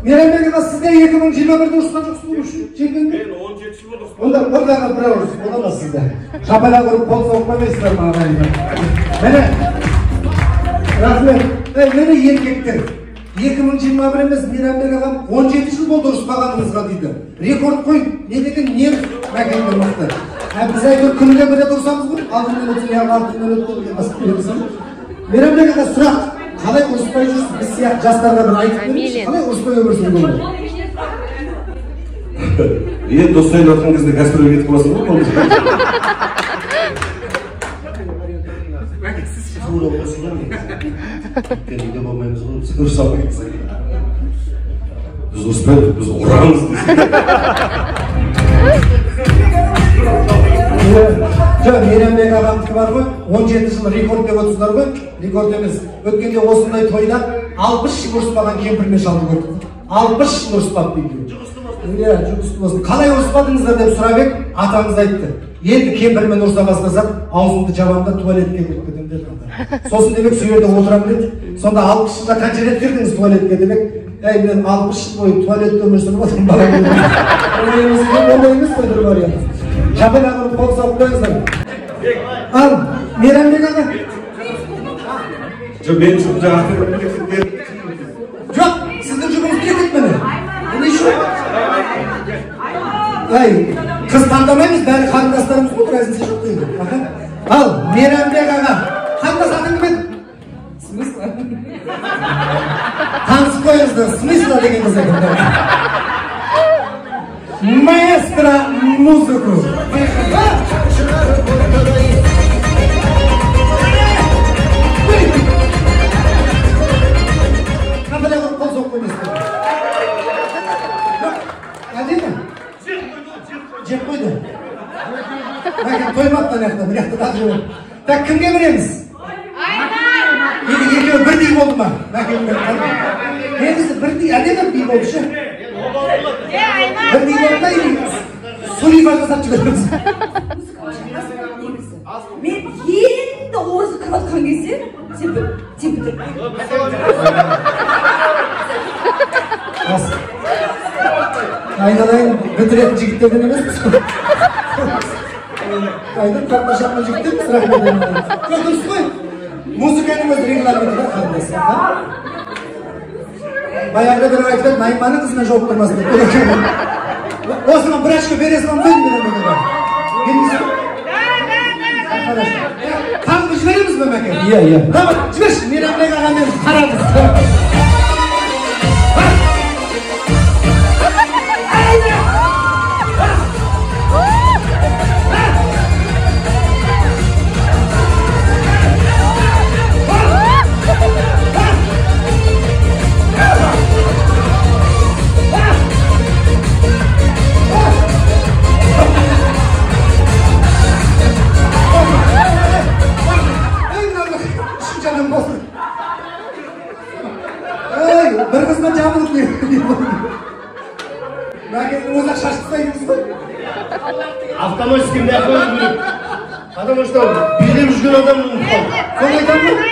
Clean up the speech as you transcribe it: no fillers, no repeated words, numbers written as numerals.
Мейрамбек аға, сіздер 2021-де ұрысқан жоқсыз чекінді? Мен 17 жыл болды. Ондағы бір ұрыс, оламаз сізді. Шапала құрып қол соқпамайсыздар ма ағайындар. Мені, рахмет, мені еркектер. 2021 емес, Мейрамбек ағам 17 жыл болды ұрыспағаныңызға дейді. Рекорд қой, не деген нем мәкенді мықты. Біз әйтеуір күнде бір рет ұрысамыз ғой, алтын минут, алтын минут деген басып береміз. Мейрамбек аға, сұрақ, қалай ұрыспай жүрсіз? Біз сияқты жастарға бір айтып беріңіз, қалай ұрыспай өмір сүруге болады? Енді достайын атқан кезде гастрольге кетіп қаласың ғой, болды. Тура боласыңдар негізі. Өйткені үйде болмаймыз ғой, біз ұрысамыз. Біз ұрыспайық, біз ұрамыз десек. Жоқ, Мейрамбек ағамдікі бар ғой, 17 жыл рекорд деп отырсыздар ғой, рекорд емес. Өткенде осындай тойда 60 жыл ұрыспаған кемпірмен шалды көрдік. 60 жыл ұрыспап дейді. Жүгісті болсын. Қалай ұрыспадыңыздар деп сұрап ек, атамыз айтты. Енді кемпірмен ұрыса бастасақ, аузымды жабамда туалетке кіріп кетем деді. Сосын демек сүйерде отырам деді. Сонда 60 жылда қанша рет кірдіңіз туалетке демек. Мен 60 жыл бойы туалетте өмір сүріп отырмын балам. Ондай емес қой бір вариант. Шапал ағырып қол соғып қойыңыздар. Ал, Мейрамбек аға. Жоқ, мен үшін жаңағы жоқ, сіздің жүгіңіз кетеді мені. Не үшін? Қыз таңдамаймыз, бәрі қарындастарымыз ғой, разница жоқ дейді. Ал, Мейрамбек аға, қарындас атың кім еді? Смысла? Танысып қойыңыздар, смысла деген қыз екен. Маэстро музыку. Қапыда құрып қол соқ қоймесін. Әдемі? Жеп қойды. Мәкен тоймаптан яқты, бір яқты тағы жоқ. Так, кімге береміз? Екеуі бірдей болды ма? Негізі бірдей, әдемі би болды ше. Бірдей болды ма? Сурифа жасап жүгіреміз. Мен енді орысы кіріп атқан кезде тепі тұрып. Айналайын бітіретін жігіттерден емес. Айдан қақта шаққан жігіттерміз, рахмет. Жоқ, дұрыс қой. Музыканың өз регламенті бар қандасы. Баяғыда бір айтып, Найманның қызына жауып тұрмасын деп. Осыған бір ашқа бересің ам қойдың мен өмірді. Бермейсің? Таңғы жібереміз бе мәкен? Иә. Давай, жіберші, Мейрамбек ағамен қарамыз. Bir kızma camılık diyor. Мәкеннің өзі шашқыстаймыз ғой. автоматически не yapıyoruz bunu. Потому что bildiğim üzgün adamım. Son айтамын.